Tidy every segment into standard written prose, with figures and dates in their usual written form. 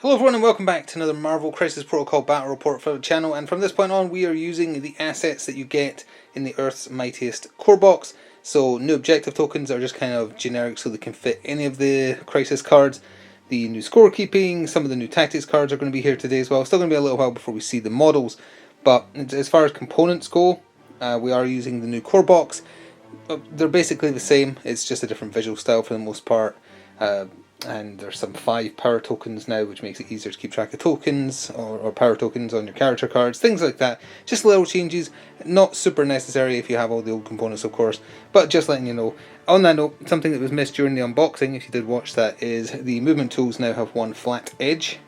Hello everyone and welcome back to another Marvel Crisis Protocol Battle Report for the channel, and from this point on we are using the assets that you get in the Earth's Mightiest core box. So new objective tokens are just kind of generic so they can fit any of the Crisis cards. The new scorekeeping, some of the new tactics cards are going to be here today as well. Still going to be a little while before we see the models, but as far as components go, we are using the new core box. They're basically the same, it's just a different visual style for the most part. And there's some 5 power tokens now, which makes it easier to keep track of tokens or power tokens on your character cards, things like that. Just little changes, not super necessary if you have all the old components, of course, but just letting you know. On that note, something that was missed during the unboxing, if you did watch that, is the movement tools now have one flat edge,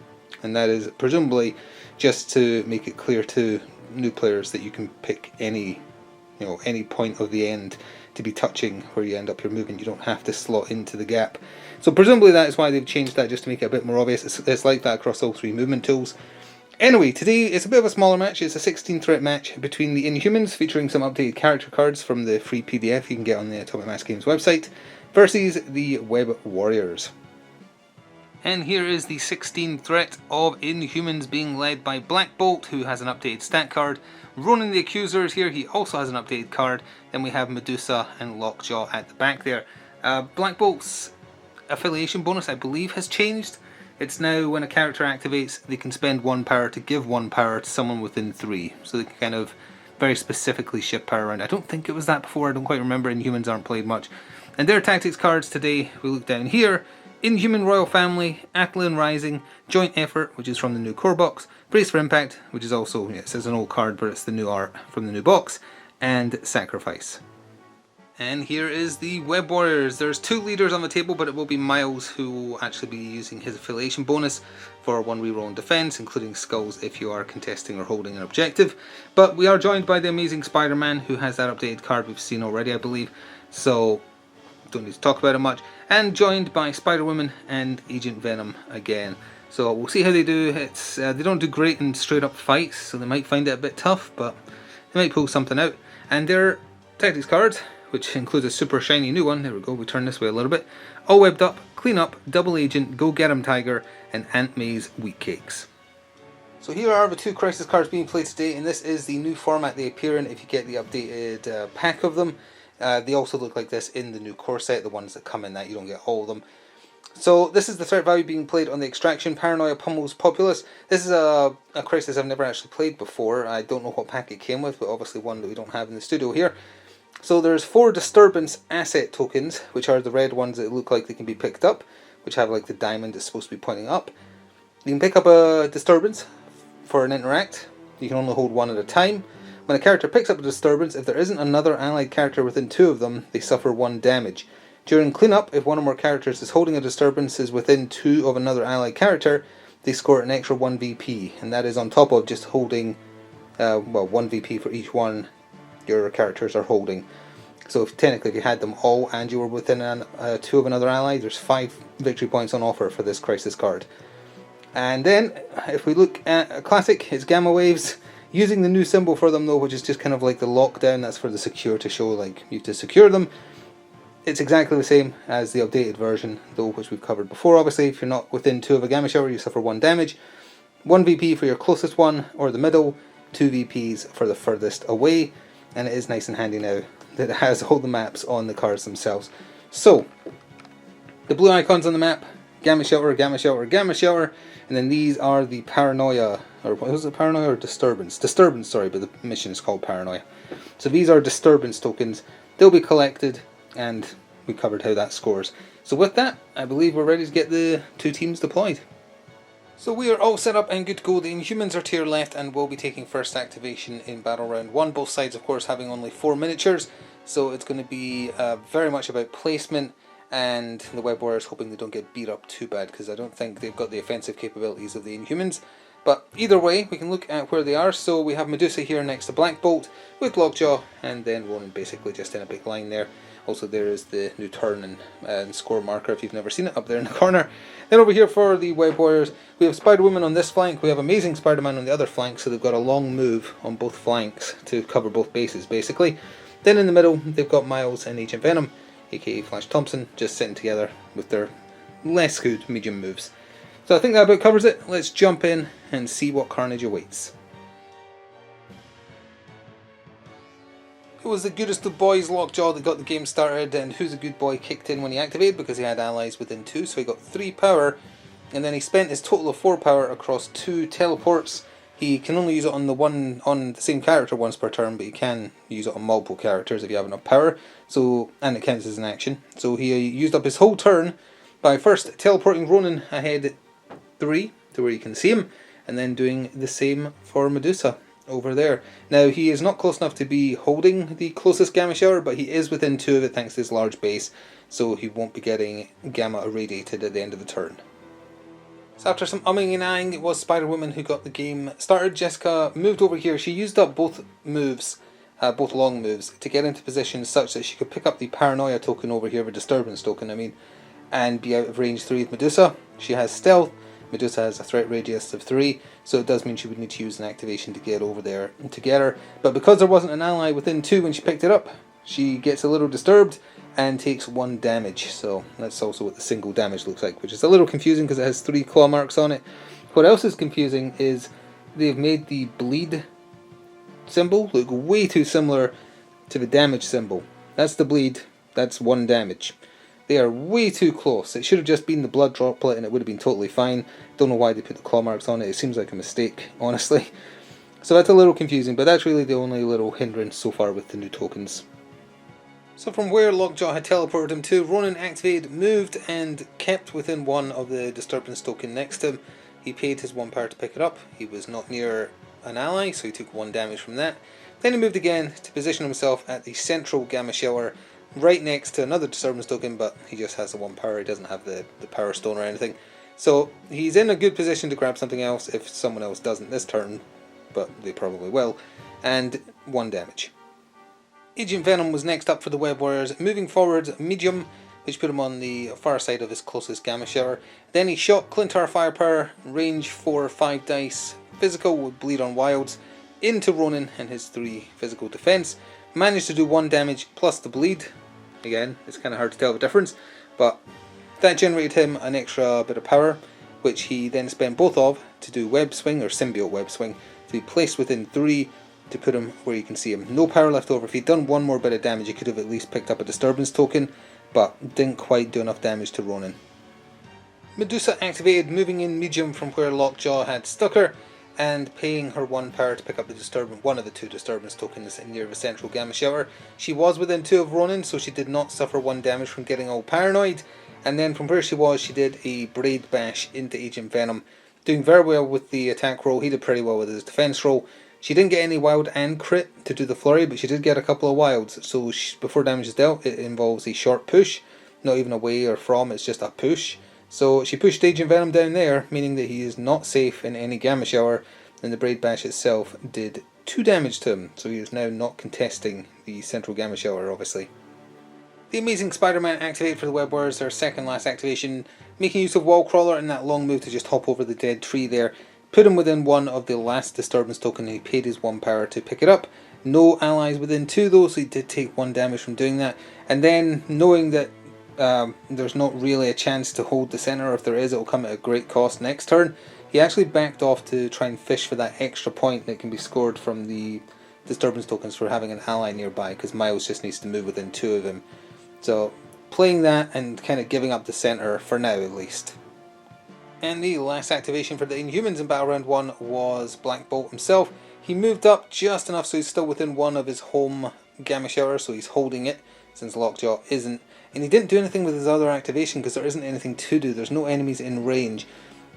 and that is presumably just to make it clear to new players that you can pick any point of the end to be touching where you end up your movement. You don't have to slot into the gap. So presumably that is why they've changed that, just to make it a bit more obvious. It's like that across all 3 movement tools. Anyway, today it's a bit of a smaller match. It's a 16 threat match between the Inhumans, featuring some updated character cards from the free PDF you can get on the Atomic Mass Games website, versus the Web Warriors. And here is the 16 threat of Inhumans, being led by Black Bolt, who has an updated stat card. Ronan the Accuser is here, he also has an updated card. Then we have Medusa and Lockjaw at the back there. Black Bolt's affiliation bonus, I believe, has changed. It's now when a character activates, they can spend 1 power to give 1 power to someone within 3. So they can kind of very specifically shift power around. I don't think it was that before, I don't quite remember. Inhumans aren't played much. And their tactics cards today, we look down here. Inhuman Royal Family, Atlan Rising, Joint Effort, which is from the new core box, Brace for Impact, which is also, it says an old card, but it's the new art from the new box, and Sacrifice. And here is the Web Warriors. There's 2 leaders on the table, but it will be Miles who will actually be using his affiliation bonus for 1 reroll in defense, including skulls if you are contesting or holding an objective. But we are joined by the amazing Spider-Man, who has that updated card we've seen already, I believe, so don't need to talk about it much. And joined by Spider-Woman and Agent Venom again. So we'll see how they do. They don't do great in straight up fights, so they might find it a bit tough, but they might pull something out. And their tactics cards, which includes a super shiny new one, there we go, we turn this way a little bit. All Webbed Up, Clean Up, Double Agent, Go Get 'em Tiger, and Aunt May's Wheat Cakes. So here are the 2 Crisis cards being played today, and this is the new format they appear in if you get the updated pack of them. They also look like this in the new core set, the ones that come in that, you don't get all of them. So this is the threat value being played on the Extraction. Paranoia Pummels Populace. This is a Crisis I've never actually played before. I don't know what pack it came with, but obviously one that we don't have in the studio here. So there's 4 Disturbance asset tokens, which are the red ones that look like they can be picked up, which have like the diamond that's supposed to be pointing up. You can pick up a Disturbance for an interact. You can only hold 1 at a time. When a character picks up a Disturbance, if there isn't another allied character within 2 of them, they suffer 1 damage. During cleanup, if 1 or more characters is holding a Disturbance is within 2 of another allied character, they score an extra 1 VP, and that is on top of just holding 1 VP for each one your characters are holding. So technically if you had them all and you were within 2 of another ally, there's 5 victory points on offer for this Crisis card. And then if we look at a classic, it's Gamma Waves. Using the new symbol for them though, which is just kind of like the lockdown, that's for the secure, to show like you have to secure them. It's exactly the same as the updated version though, which we've covered before. Obviously if you're not within 2 of a Gamma Shower, you suffer 1 damage. 1 VP for your closest one or the middle, 2 VPs for the furthest away. And it is nice and handy now that it has all the maps on the cards themselves. So the blue icons on the map, Gamma Shelter, Gamma Shelter, Gamma Shelter, and then these are the Paranoia, or what was it, Paranoia or Disturbance? Disturbance, sorry, but the mission is called Paranoia. So these are Disturbance tokens. They'll be collected, and we covered how that scores. So with that, I believe we're ready to get the 2 teams deployed. So we are all set up and good to go. The Inhumans are to your left and will be taking first activation in Battle Round 1. Both sides, of course, having only 4 miniatures, so it's going to be very much about placement, and the Web Warriors hoping they don't get beat up too bad, because I don't think they've got the offensive capabilities of the Inhumans. But either way, we can look at where they are. So we have Medusa here next to Black Bolt with Lockjaw, and then Ronan basically just in a big line there. Also there is the new turn and score marker if you've never seen it, up there in the corner. Then over here for the Web Warriors, we have Spider-Woman on this flank, we have Amazing Spider-Man on the other flank, so they've got a long move on both flanks to cover both bases basically. Then in the middle they've got Miles and Agent Venom, aka Flash Thompson, just sitting together with their less good medium moves. So I think that about covers it. Let's jump in and see what carnage awaits. It was the goodest of boys, Lockjaw, that got the game started, and Who's a Good Boy kicked in when he activated because he had allies within 2, so he got 3 power, and then he spent his total of 4 power across 2 teleports. He can only use it on the same character once per turn, but he can use it on multiple characters if you have enough power, so, and it counts as an action. So he used up his whole turn by first teleporting Ronan ahead 3 to where you can see him, and then doing the same for Medusa over there. Now, he is not close enough to be holding the closest Gamma Shower, but he is within 2 of it thanks to his large base, so he won't be getting Gamma irradiated at the end of the turn. So after some umming and ahhing, it was Spider-Woman who got the game started. Jessica moved over here. She used up both moves, both long moves, to get into position such that she could pick up the Paranoia token over here, the Disturbance token, and be out of range 3 of Medusa. She has Stealth. Medusa has a threat radius of 3, so it does mean she would need to use an activation to get over there to get her. But because there wasn't an ally within 2 when she picked it up, she gets a little disturbed and takes 1 damage. So that's also what the single damage looks like, which is a little confusing because it has 3 claw marks on it. What else is confusing is they've made the bleed symbol look way too similar to the damage symbol. That's the bleed, that's 1 damage. They are way too close. It should have just been the blood droplet and it would have been totally fine. Don't know why they put the claw marks on it. It seems like a mistake, honestly. So that's a little confusing, but that's really the only little hindrance so far with the new tokens. So from where Lockjaw had teleported him to, Ronan activated, moved, and kept within 1 of the Disturbance token next to him. He paid his 1 power to pick it up. He was not near an ally, so he took 1 damage from that. Then he moved again to position himself at the central Gamma Shower, right next to another Disturbance token, but he just has the 1 power, he doesn't have the Power Stone or anything. So he's in a good position to grab something else if someone else doesn't this turn, but they probably will, and 1 damage. Agent Venom was next up for the Web Warriors, moving forward medium, which put him on the far side of his closest Gamma Shower. Then he shot Clintar Firepower, range 4, 5 dice, physical with bleed on wilds, into Ronan and his 3 physical defense. Managed to do 1 damage plus the bleed. Again, it's kind of hard to tell the difference, but that generated him an extra bit of power, which he then spent both of to do Web Swing, or Symbiote Web Swing, to be placed within 3 to put him where you can see him. No power left over. If he'd done 1 more bit of damage, he could have at least picked up a Disturbance token, but didn't quite do enough damage to Ronan. Medusa activated, moving in medium from where Lockjaw had stuck her, and paying her 1 power to pick up one of the 2 Disturbance tokens near the central Gamma Shower. She was within 2 of Ronan, so she did not suffer 1 damage from getting all paranoid, and then from where she was, she did a Braid Bash into Agent Venom, doing very well with the attack roll. He did pretty well with his defense roll. She didn't get any wild and crit to do the flurry, but she did get a couple of wilds, so before damage is dealt, it involves a short push, not even away or from, it's just a push. So she pushed Agent Venom down there, meaning that he is not safe in any Gamma Shower, and the Braid Bash itself did 2 damage to him, so he is now not contesting the central Gamma Shower, obviously. The Amazing Spider-Man activated for the Web Warriors, their second last activation, making use of Wall Crawler and that long move to just hop over the dead tree there. Put him within 1 of the last Disturbance token, and he paid his 1 power to pick it up. No allies within 2 though, so he did take 1 damage from doing that. And then, knowing that there's not really a chance to hold the center, or if there is, it will come at a great cost next turn, he actually backed off to try and fish for that extra point that can be scored from the Disturbance tokens for having an ally nearby, because Miles just needs to move within 2 of him. So playing that and kind of giving up the center for now at least. And the last activation for the Inhumans in Battle Round 1 was Black Bolt himself. He moved up just enough so he's still within 1 of his home Gamma Shower, so he's holding it since Lockjaw isn't. And he didn't do anything with his other activation because there isn't anything to do, there's no enemies in range.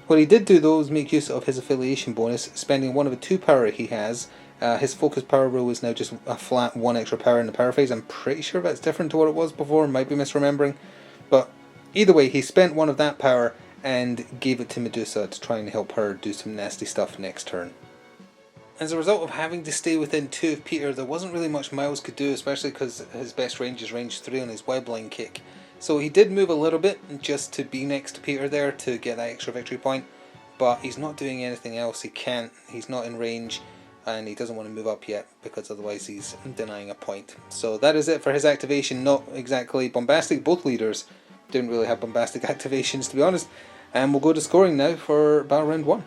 What he did do though was make use of his affiliation bonus, spending 1 of the 2 power he has. His focus power roll is now just a flat 1 extra power in the power phase. I'm pretty sure that's different to what it was before, might be misremembering. But either way, he spent 1 of that power and gave it to Medusa to try and help her do some nasty stuff next turn. As a result of having to stay within 2 of Peter, there wasn't really much Miles could do, especially because his best range is range 3 on his webline kick. So he did move a little bit just to be next to Peter there to get that extra victory point, but he's not doing anything else. He can't, he's not in range, and he doesn't want to move up yet because otherwise he's denying a point. So that is it for his activation. Not exactly bombastic. Both leaders didn't really have bombastic activations, to be honest. And we'll go to scoring now for Battle Round 1.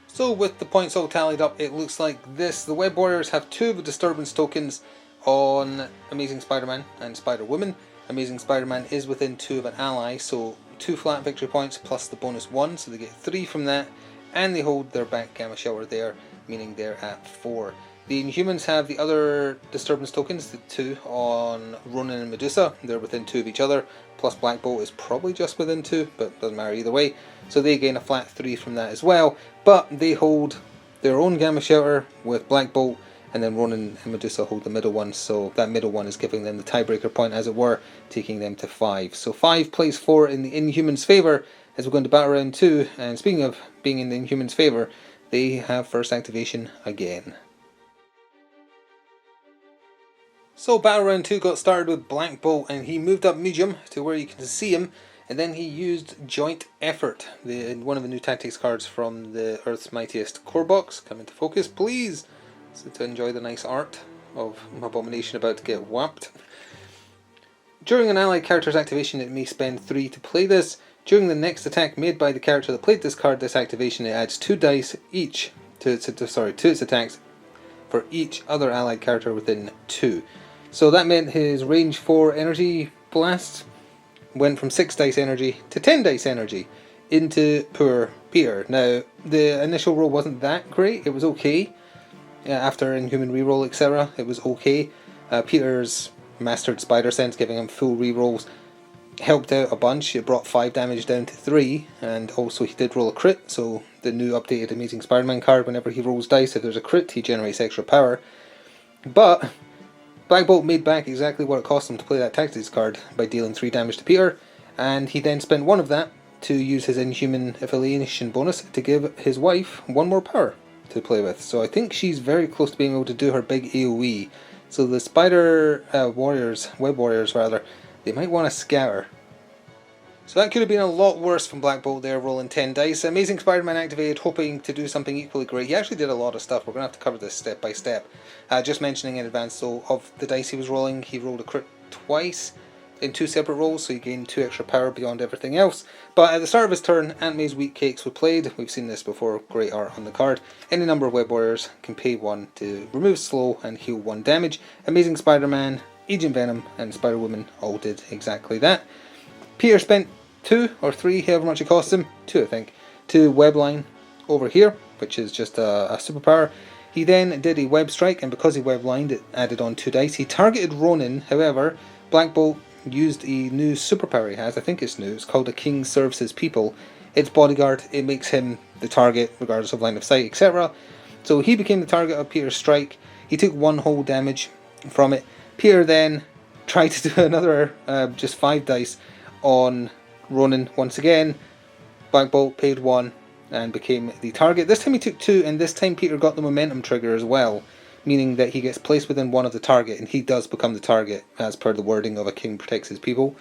So with the points all tallied up, it looks like this. The Web Warriors have 2 of the Disturbance tokens on Amazing Spider-Man and Spider-Woman. Amazing Spider-Man is within 2 of an ally, so 2 flat victory points plus the bonus 1, so they get 3 from that. And they hold their back Gamma Shelter there, meaning they're at 4. The Inhumans have the other Disturbance tokens, the 2 on Ronin and Medusa. They're within 2 of each other, plus Black Bolt is probably just within 2, but doesn't matter either way. So they gain a flat 3 from that as well, but they hold their own Gamma Shelter with Black Bolt, and then Ronin and Medusa hold the middle one, so that middle one is giving them the tiebreaker point, as it were, taking them to 5. So 5 plays 4 in the Inhumans' favour as we go into Battle Round 2, and speaking of being in the Inhumans' favour, they have first activation again. So Battle Round 2 got started with Black Bolt, and he moved up medium to where you can see him, and then he used Joint Effort, one of the new tactics cards from the Earth's Mightiest core box. Come into focus, please, so to enjoy the nice art of Abomination about to get whapped. During an allied character's activation, it may spend 3 to play this. During the next attack made by the character that played this card, this activation, it adds 2 dice each to its attacks for each other allied character within 2. So that meant his range 4 energy blast went from 6 dice energy to 10 dice energy into poor Peter. Now, the initial roll wasn't that great, it was okay. After Inhuman reroll, etc., it was okay. Peter's mastered Spider Sense, giving him full rerolls, helped out a bunch. It brought 5 damage down to 3, and also he did roll a crit, so the new updated Amazing Spider-Man card, whenever he rolls dice, if there's a crit, he generates extra power. But Black Bolt made back exactly what it cost him to play that tactics card by dealing 3 damage to Peter, and he then spent 1 of that to use his Inhuman affiliation bonus to give his wife 1 more power to play with. So I think she's very close to being able to do her big AoE. So the Web Warriors rather, they might want to scatter. So that could have been a lot worse from Black Bolt there, rolling 10 dice. Amazing Spider-Man activated, hoping to do something equally great. He actually did a lot of stuff. We're going to have to cover this step by step. Just mentioning in advance, so of the dice he was rolling, he rolled a crit twice in 2 separate rolls, so he gained 2 extra power beyond everything else. But at the start of his turn, Aunt May's Wheat Cakes were played. We've seen this before, great art on the card. Any number of Web Warriors can pay 1 to remove slow and heal 1 damage. Amazing Spider-Man, Agent Venom, and Spider-Woman all did exactly that. Peter spent 2 or 3, however much it cost him, 2 I think, to Webline over here, which is just a superpower. He then did a Web Strike, and because he Weblined, it added on 2 dice. He targeted Ronin, however, Black Bolt used a new superpower he has, I think it's new, it's called A King Serves His People. It's Bodyguard, it makes him the target regardless of line of sight, etc. So he became the target of Peter's strike. He took 1 whole damage from it. Peter then tried to do another just 5 dice on Ronin once again. Black Bolt paid 1 and became the target. This time he took 2, and this time Peter got the momentum trigger as well, meaning that he gets placed within 1 of the target, and he does become the target as per the wording of A King Protects His People.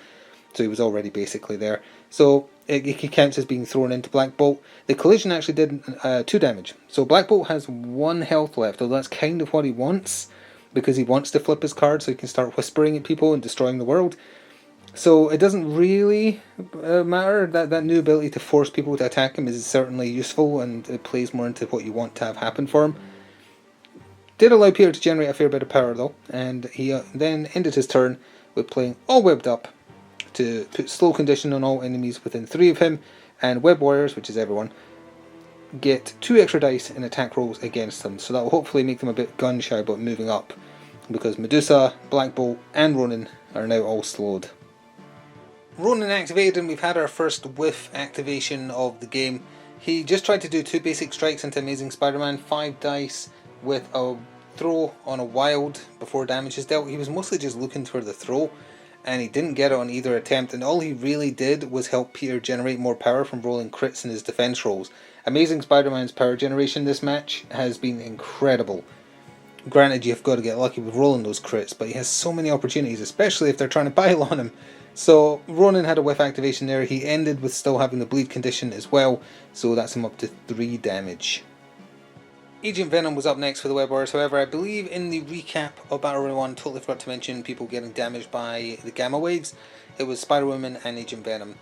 So he was already basically there. So he counts as being thrown into Black Bolt. The collision actually did 2 damage. So Black Bolt has 1 health left, although that's kind of what he wants, because he wants to flip his card so he can start whispering at people and destroying the world. So it doesn't really matter. That new ability to force people to attack him is certainly useful, and it plays more into what you want to have happen for him. Did allow Peter to generate a fair bit of power though, and he then ended his turn with playing All Webbed Up to put slow condition on all enemies within 3 of him, and Web Warriors, which is everyone, get 2 extra dice in attack rolls against them, so that will hopefully make them a bit gun shy about moving up, because Medusa, Black Bolt and Ronin are now all slowed. Ronin activated, and we've had our first whiff activation of the game. He just tried to do 2 basic strikes into Amazing Spider-Man, 5 dice with a throw on a wild before damage is dealt. He was mostly just looking for the throw, and he didn't get it on either attempt, and all he really did was help Peter generate more power from rolling crits in his defense rolls. Amazing Spider-Man's power generation this match has been incredible. Granted, you've got to get lucky with rolling those crits, but he has so many opportunities, especially if they're trying to pile on him. So Ronin had a whiff activation there. He ended with still having the bleed condition as well, so that's him up to 3 damage. Agent Venom was up next for the Web Warriors. However, I believe in the recap of Battle Royale 1, totally forgot to mention people getting damaged by the Gamma Waves. It was Spider-Woman and Agent Venom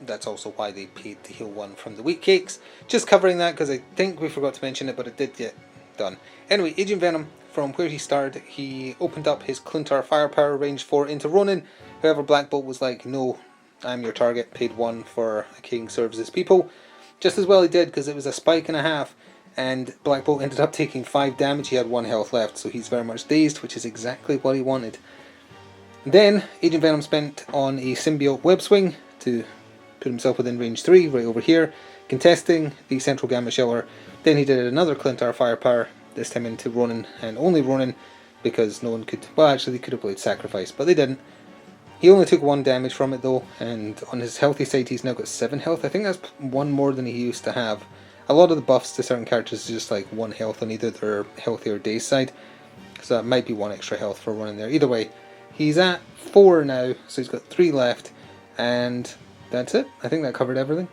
that's also why they paid to heal 1 from the wheat cakes. Just covering that because I think we forgot to mention it, but it did get done. Anyway, Agent Venom, from where he started, he opened up his Clintar firepower range 4 into Ronin. However, Black Bolt was like, no, I'm your target, paid 1 for a king serves his people. Just as well he did, because it was a spike and a half, and Black Bolt ended up taking 5 damage. He had 1 health left, so he's very much dazed, which is exactly what he wanted. Then Agent Venom spent on a symbiote web swing to put himself within range 3, right over here, contesting the central gamma shower. Then he did another Clintar firepower, this time into Ronin, and only Ronin, because no one could, well actually they could have played Sacrifice, but they didn't. He only took 1 damage from it though, and on his healthy side he's now got 7 health. I think that's 1 more than he used to have. A lot of the buffs to certain characters is just like 1 health on either their healthy or daze side, so that might be 1 extra health for Ronin there. Either way, he's at 4 now, so he's got 3 left, and that's it. I think that covered everything.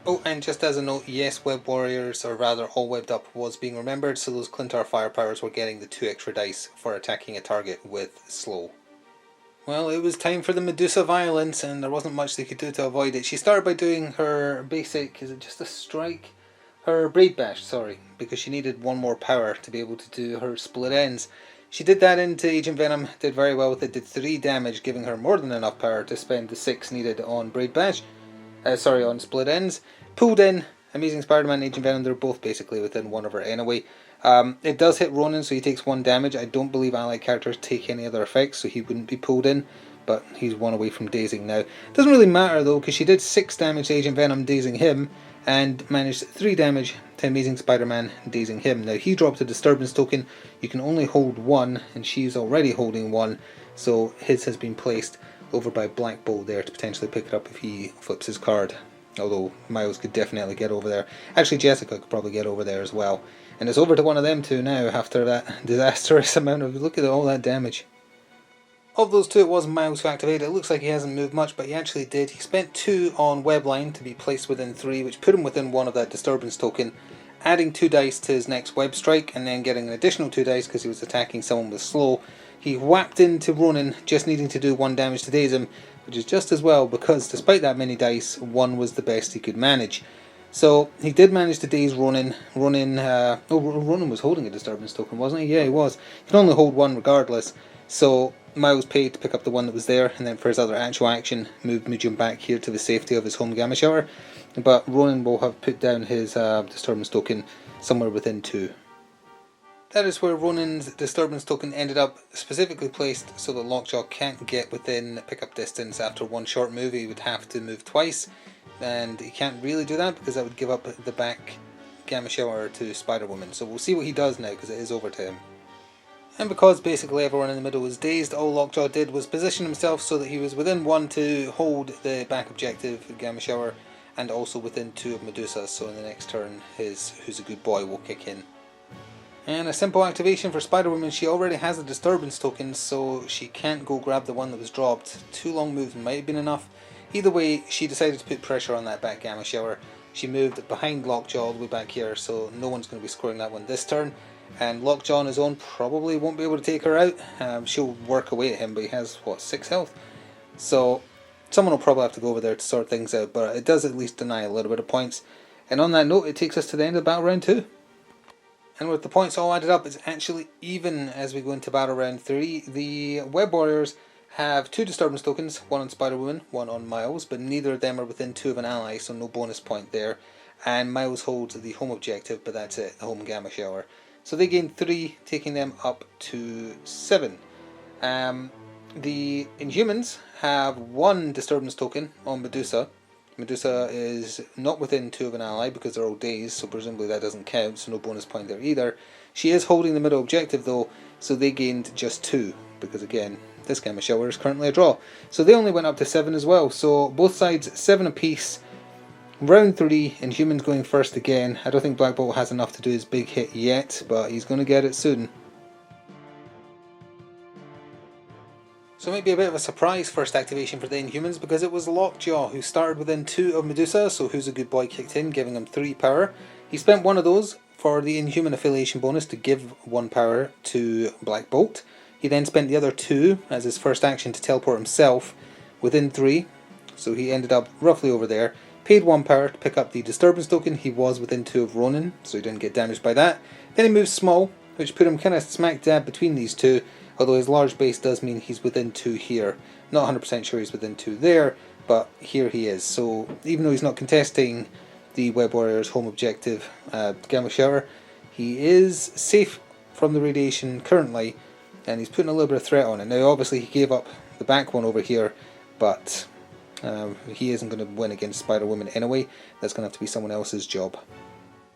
Oh, and just as a note, yes, Web Warriors, or rather all webbed up, was being remembered, so those Clintar firepowers were getting the 2 extra dice for attacking a target with slow. Well, it was time for the Medusa violence, and there wasn't much they could do to avoid it. She started by doing her basic, is it just a strike? Her braid bash, sorry, because she needed 1 more power to be able to do her split ends. She did that into Agent Venom, did very well with it, did 3 damage, giving her more than enough power to spend the 6 needed on braid bash. On split ends. Pulled in Amazing Spider-Man and Agent Venom, they're both basically within 1 of her anyway. It does hit Ronin, so he takes 1 damage. I don't believe allied characters take any other effects, so he wouldn't be pulled in, but he's 1 away from dazing now. Doesn't really matter though, because she did 6 damage to Agent Venom dazing him, and managed 3 damage to Amazing Spider-Man dazing him. Now he dropped a disturbance token, you can only hold 1, and she's already holding 1, so his has been placed over by Black Bolt there to potentially pick it up if he flips his card. Although Miles could definitely get over there. Actually, Jessica could probably get over there as well. And it's over to one of them two now after that disastrous amount of... Look at all that damage. Of those 2, it was Miles who activated. It looks like he hasn't moved much, but he actually did. He spent 2 on Webline to be placed within 3, which put him within 1 of that disturbance token, adding 2 dice to his next web strike, and then getting an additional 2 dice because he was attacking someone with slow. He whacked into Ronin, just needing to do 1 damage to daze him, which is just as well because despite that many dice, 1 was the best he could manage. So he did manage to daze Ronin. Ronin was holding a disturbance token, wasn't he? Yeah, he was. He can only hold 1 regardless. So Miles paid to pick up the 1 that was there, and then for his other actual action, moved Medium back here to the safety of his home gamma shower. But Ronin will have put down his disturbance token somewhere within 2. That is where Ronin's disturbance token ended up, specifically placed so that Lockjaw can't get within pickup distance after 1 short move. He would have to move twice, and he can't really do that because that would give up the back gamma shower to Spider-Woman. So we'll see what he does now because it is over to him. And because basically everyone in the middle was dazed, all Lockjaw did was position himself so that he was within 1 to hold the back objective gamma shower, and also within 2 of Medusa, so in the next turn his Who's a Good Boy will kick in. And a simple activation for Spider-Woman. She already has a disturbance token, so she can't go grab the 1 that was dropped. 2 long moves might have been enough. Either way, she decided to put pressure on that back gamma shower. She moved behind Lockjaw all the way back here, so no one's going to be scoring that 1 this turn. And Lockjaw on his own probably won't be able to take her out. She'll work away at him, but he has, what, 6 health? So someone will probably have to go over there to sort things out, but it does at least deny a little bit of points. And on that note, it takes us to the end of Battle Round 2. And with the points all added up, it's actually even as we go into Battle Round 3. The Web Warriors have 2 disturbance tokens, 1 on Spider-Woman, 1 on Miles, but neither of them are within 2 of an ally, so no bonus point there. And Miles holds the home objective, but that's it, the home gamma shower. So they gain 3, taking them up to 7. The Inhumans have 1 disturbance token on Medusa. Medusa is not within 2 of an ally because they're all dazed, so presumably that doesn't count, so no bonus point there either. She is holding the middle objective though, so they gained just 2, because again, this gamma shower is currently a draw. So they only went up to 7 as well, so both sides 7 apiece. Round 3, Inhumans going first again. I don't think Black Bolt has enough to do his big hit yet, but he's going to get it soon. So it might be a bit of a surprise first activation for the Inhumans, because it was Lockjaw who started within 2 of Medusa, so Who's a Good Boy kicked in, giving him 3 power. He spent 1 of those for the Inhuman affiliation bonus to give 1 power to Black Bolt. He then spent the other 2 as his first action to teleport himself within 3, So he ended up roughly over there. Paid 1 power to pick up the disturbance token. He was within 2 of Ronan, so he didn't get damaged by that. Then he moves small, which put him kind of smack dab between these two, although his large base does mean he's within 2 here. Not 100% sure he's within 2 there, but here he is. So even though he's not contesting the Web Warrior's home objective, Gamma Shower, he is safe from the radiation currently, and he's putting a little bit of threat on it. Now obviously he gave up the back one over here, but he isn't going to win against Spider-Woman anyway. That's going to have to be someone else's job.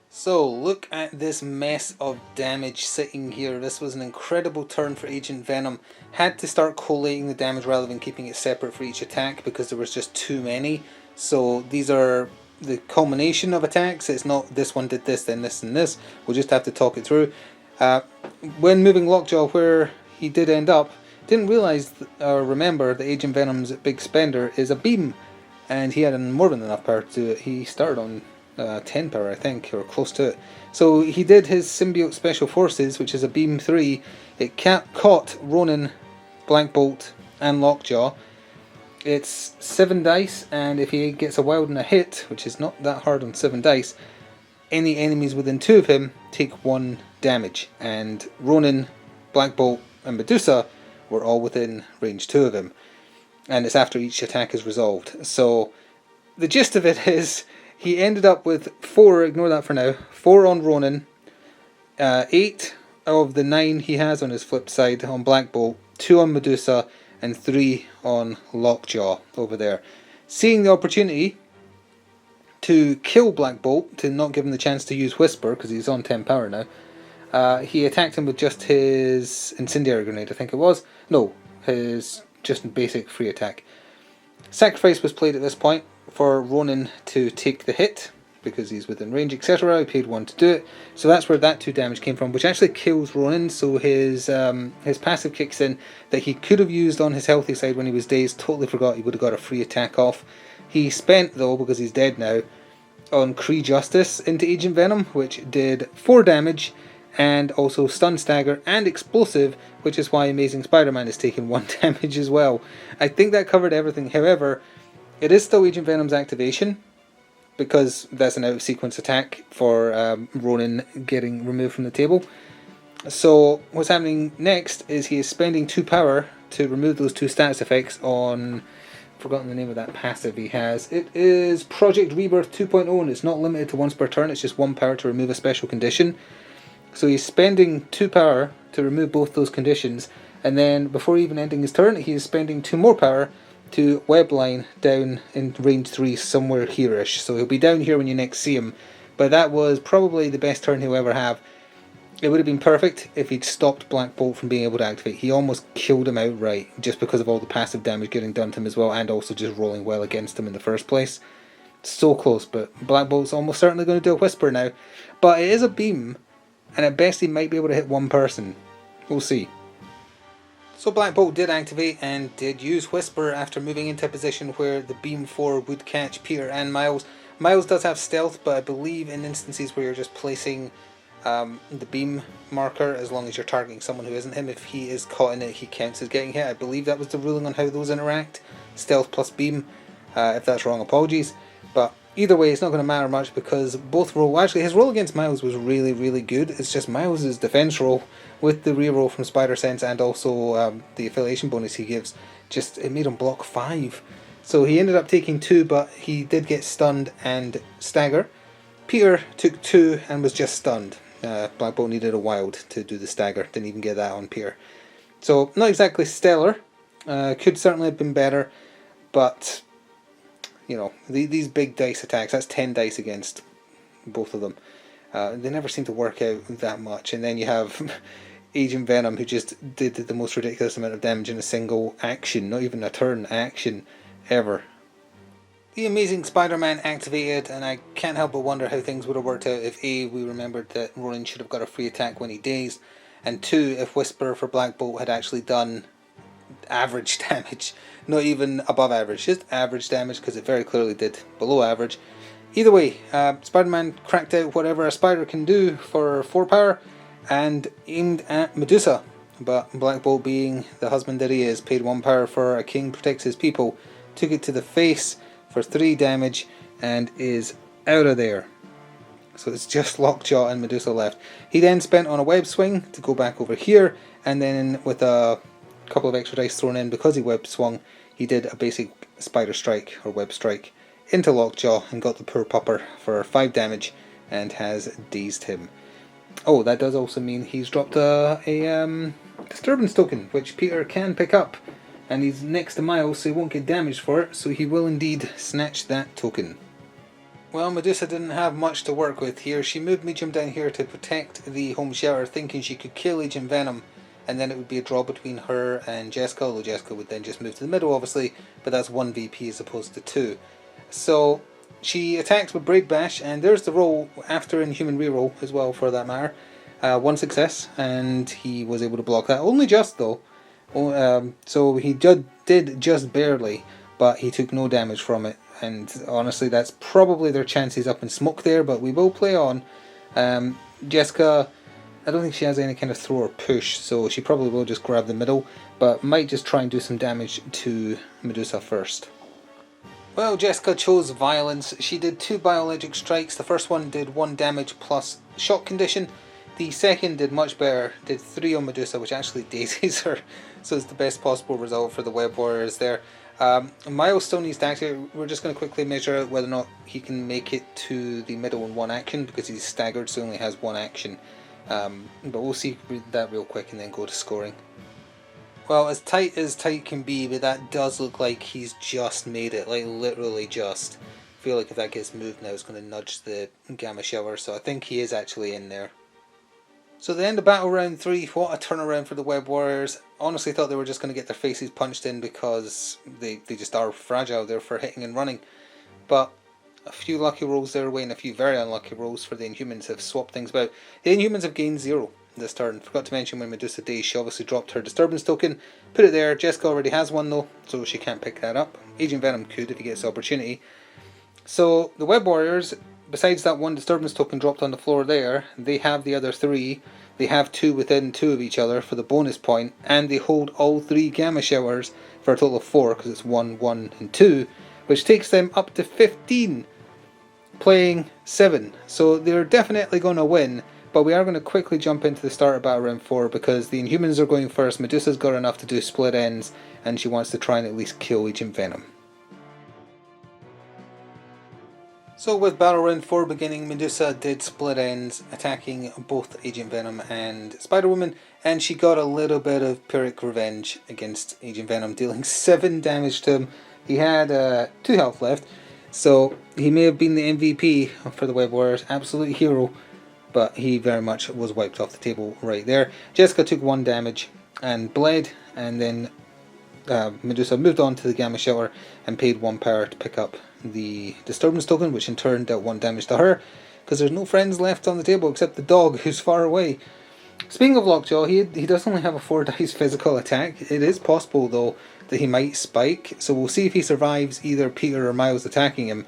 So look at this mess of damage sitting here. This was an incredible turn for Agent Venom. Had to start collating the damage rather than keeping it separate for each attack because there was just too many. So these are the culmination of attacks. It's not this one did this, then this and this. We'll just have to talk it through. When moving Lockjaw where he did end up, didn't realise or remember that Agent Venom's big spender is a beam, and he had more than enough power to do it. He started on 10 power, I think, or close to it. So he did his Symbiote Special Forces, which is a beam 3. It caught Ronan, Black Bolt, and Lockjaw. It's 7 dice, and if he gets a wild and a hit, which is not that hard on 7 dice, any enemies within 2 of him take 1 damage. And Ronan, Black Bolt, and Medusa were all within range 2 of him. And it's after each attack is resolved. So the gist of it is he ended up with 4, ignore that for now, 4 on Ronan, 8 of the 9 he has on his flip side on Black Bolt, 2 on Medusa, and 3 on Lockjaw over there. Seeing the opportunity to kill Black Bolt, to not give him the chance to use Whisper, because he's on 10 power now, he attacked him with just his Incendiary Grenade, I think it was. No, his just basic free attack. Sacrifice was played at this point for Ronan to take the hit, because he's within range, etc. He paid 1 to do it. So that's where that 2 damage came from, which actually kills Ronan. So his passive kicks in that he could have used on his healthy side when he was dazed. Totally forgot he would have got a free attack off. He spent, though, because he's dead now, on Kree Justice into Agent Venom, which did 4 damage, and also Stun, Stagger, and Explosive, which is why Amazing Spider-Man is taking 1 damage as well. I think that covered everything. However, it is still Agent Venom's activation, because that's an out-sequence attack for Ronan getting removed from the table. So what's happening next is he is spending 2 power to remove those 2 status effects on, forgotten the name of that passive he has. It is Project Rebirth 2.0, and it's not limited to once per turn, it's just 1 power to remove a special condition. So he's spending 2 power to remove both those conditions, and then before even ending his turn, he is spending 2 more power to webline down in range 3 somewhere here-ish. So he'll be down here when you next see him, but that was probably the best turn he'll ever have. It would have been perfect if he'd stopped Black Bolt from being able to activate. He almost killed him outright just because of all the passive damage getting done to him as well, and also just rolling well against him in the first place. So close, but Black Bolt's almost certainly going to do a Whisper now. But it is a beam, and at best he might be able to hit 1 person. We'll see. So Black Bolt did activate and did use Whisper after moving into a position where the Beam 4 would catch Peter and Miles. Miles does have stealth, but I believe in instances where you're just placing the beam marker, as long as you're targeting someone who isn't him, if he is caught in it, he counts as getting hit. I believe that was the ruling on how those interact. Stealth plus beam. If that's wrong, apologies. But either way, it's not going to matter much because both roll... Actually, his roll against Miles was really, really good. It's just Miles' defense roll with the reroll from Spider Sense and also the affiliation bonus he gives. Just, it made him block 5. So he ended up taking 2, but he did get stunned and stagger. Peter took 2 and was just stunned. Black Bolt needed a wild to do the stagger. Didn't even get that on Peter. So, not exactly stellar. Could certainly have been better. But, you know, these big dice attacks, that's 10 dice against both of them. They never seem to work out that much. And then you have Agent Venom, who just did the most ridiculous amount of damage in a single action. Not even a turn action ever. The Amazing Spider-Man activated, and I can't help but wonder how things would have worked out if A, we remembered that Ronan should have got a free attack when he dazed, and 2, if Whisper for Black Bolt had actually done average damage, not even above average, just average damage, because it very clearly did below average. Either way, Spider-Man cracked out whatever a spider can do for 4 power, and aimed at Medusa, but Black Bolt, being the husband that he is, paid 1 power for a king protects his people, took it to the face for 3 damage, and is out of there. So it's just Lockjaw and Medusa left. He then spent on a web swing to go back over here, and then with a couple of extra dice thrown in because he web swung, he did a basic spider strike or web strike into Lockjaw and got the poor pupper for 5 damage and has dazed him. Oh, that does also mean he's dropped a disturbance token, which Peter can pick up, and he's next to Miles, so he won't get damaged for it, so he will indeed snatch that token. Well, Medusa didn't have much to work with here. She moved Medium down here to protect the home shelter, thinking she could kill Agent Venom, and then it would be a draw between her and Jessica, although Jessica would then just move to the middle, obviously, but that's 1 VP as opposed to 2. So she attacks with Braid Bash, and there's the roll after Inhuman reroll as well, for that matter. 1 success, and he was able to block that. Only just, though. So he did just barely, but he took no damage from it. And honestly, that's probably their chances up in smoke there, but we will play on. Jessica, I don't think she has any kind of throw or push, so she probably will just grab the middle, but might just try and do some damage to Medusa first. Well, Jessica chose violence. She did 2 biologic strikes. The first one did 1 damage plus shock condition. The second did much better, did 3 on Medusa, which actually dazes her, so it's the best possible result for the Web Warriors there. Miles still needs to activate. We're just going to quickly measure out whether or not he can make it to the middle in 1 action, because he's staggered, so he only has 1 action. But we'll see that real quick and then go to scoring. Well, as tight can be, but that does look like he's just made it, like literally just. I feel like if that gets moved now, it's going to nudge the Gamma Shower, so I think he is actually in there. So the end of battle round 3, what a turnaround for the Web Warriors. Honestly thought they were just going to get their faces punched in because they just are fragile there for hitting and running. But a few lucky rolls their way and a few very unlucky rolls for the Inhumans have swapped things about. The Inhumans have gained 0 this turn. Forgot to mention when Medusa dazed, she obviously dropped her disturbance token. Put it there. Jessica already has 1 though, so she can't pick that up. Agent Venom could if he gets the opportunity. So the Web Warriors, besides that 1 disturbance token dropped on the floor there, they have the other 3. They have 2 within 2 of each other for the bonus point, and they hold all 3 Gamma Showers for a total of 4, because it's 1, 1 and 2, which takes them up to 15, playing 7. So they're definitely going to win, but we are going to quickly jump into the start of battle round 4, because the Inhumans are going first. Medusa's got enough to do split ends, and she wants to try and at least kill Agent Venom. So with battle round 4 beginning, Medusa did split ends, attacking both Agent Venom and Spider-Woman, and she got a little bit of Pyrrhic revenge against Agent Venom, dealing 7 damage to him. He had 2 health left, so he may have been the MVP for the Web Warriors, absolute hero, but he very much was wiped off the table right there. Jessica took 1 damage and bled, and then Medusa moved on to the Gamma Shelter and paid 1 power to pick up the disturbance token, which in turn dealt 1 damage to her, because there's no friends left on the table except the dog, who's far away. Speaking of Lockjaw, he does only have a 4 dice physical attack. It is possible though that he might spike, so we'll see if he survives either Peter or Miles attacking him.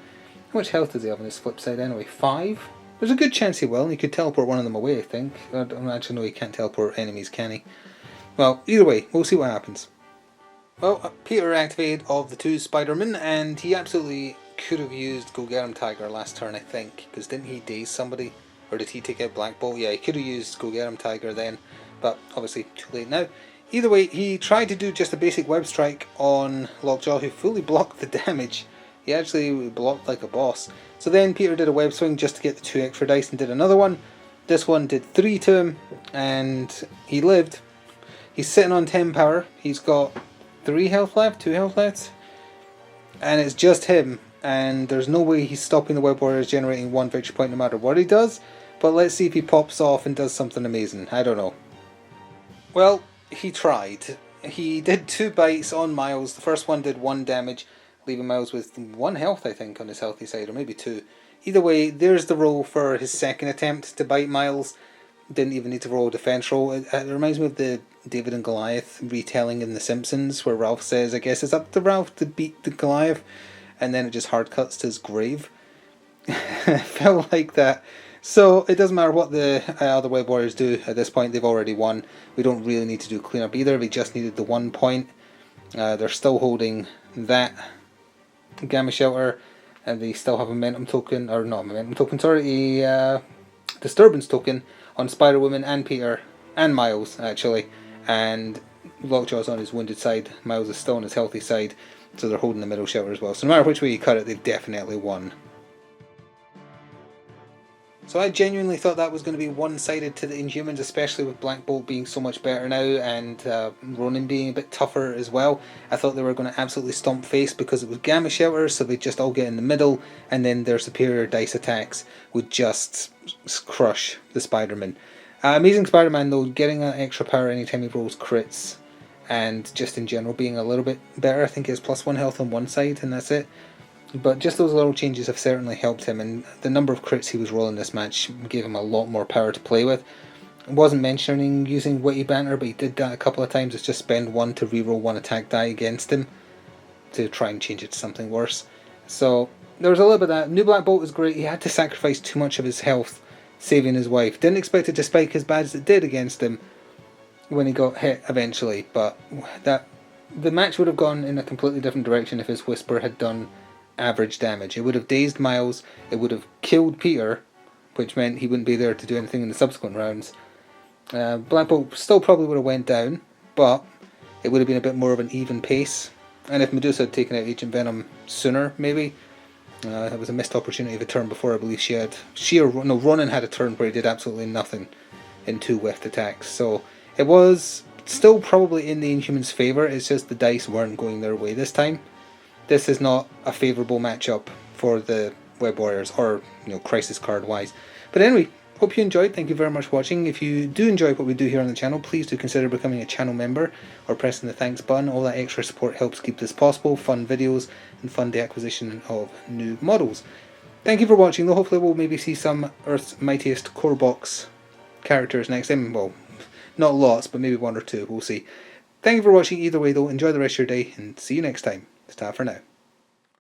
How much health does he have on his flip side anyway? 5? There's a good chance he will, and he could teleport one of them away, I think. I don't actually know he can't teleport enemies, can he? Well, either way, we'll see what happens. Well, Peter activated of the 2 Spider-Men, and he absolutely could have used Go Get 'em Tiger last turn, I think, because didn't he daze somebody? Or did he take out Black Bolt? Yeah, he could have used Go Get 'em Tiger then, but obviously too late now. Either way, he tried to do just a basic web strike on Lockjaw, who fully blocked the damage. He actually blocked like a boss. So then Peter did a web swing just to get the 2 extra dice and did another one. This one did 3 to him, and he lived. He's sitting on 10 power. He's got 3 health left, 2 health left, and it's just him, and there's no way he's stopping the Web Warriors generating 1 victory point no matter what he does, but let's see if he pops off and does something amazing. I don't know. Well, he tried. He did 2 bites on Miles. The first one did 1 damage, leaving Miles with 1 health, I think, on his healthy side, or maybe 2. Either way, there's the roll for his second attempt to bite Miles. Didn't even need to roll a defense roll. It reminds me of the David and Goliath retelling in The Simpsons, where Ralph says, I guess it's up to Ralph to beat the Goliath, and then it just hard cuts to his grave. It felt like that. So it doesn't matter what the other Web Warriors do at this point, they've already won. We don't really need to do cleanup either, we just needed the 1 point. They're still holding that Gamma Shelter, and they still have a momentum token, or not a momentum token, sorry, a disturbance token on Spider-Woman and Peter, and Miles actually, and Lockjaw's on his wounded side, Miles is still on his healthy side, so they're holding the middle shelter as well. So no matter which way you cut it, they've definitely won. So I genuinely thought that was going to be one-sided to the Inhumans, especially with Black Bolt being so much better now and Ronan being a bit tougher as well. I thought they were going to absolutely stomp face because it was Gamma Shelter, so they'd just all get in the middle and then their superior dice attacks would just crush the Spider-Man. Amazing Spider-Man though, getting that extra power anytime he rolls crits and just in general being a little bit better. I think it's +1 health on one side and that's it. But just those little changes have certainly helped him, and the number of crits he was rolling this match gave him a lot more power to play with. I wasn't mentioning using witty banter, but he did that a couple of times. It's just spend 1 to reroll 1 attack die against him to try and change it to something worse. So there was a little bit of that. New Black Bolt was great. He had to sacrifice too much of his health saving his wife. Didn't expect it to spike as bad as it did against him when he got hit eventually, but the match would have gone in a completely different direction if his Whisper had done average damage. It would have dazed Miles, it would have killed Peter, which meant he wouldn't be there to do anything in the subsequent rounds. Black Bolt still probably would have went down, but it would have been a bit more of an even pace. And if Medusa had taken out Agent Venom sooner, maybe. It was a missed opportunity of a turn before. I believe Ronan had a turn where he did absolutely nothing in 2 whiffed attacks. So it was still probably in the Inhumans' favour, it's just the dice weren't going their way this time. This is not a favourable matchup for the Web Warriors, or Crisis card wise. But anyway, hope you enjoyed. Thank you very much for watching. If you do enjoy what we do here on the channel, please do consider becoming a channel member or pressing the thanks button. All that extra support helps keep this possible, fun videos and fund the acquisition of new models. Thank you for watching though. Hopefully we'll maybe see some Earth's Mightiest core box characters next time. Well, not lots, but maybe 1 or 2, we'll see. Thank you for watching either way though. Enjoy the rest of your day and see you next time. Ta for now.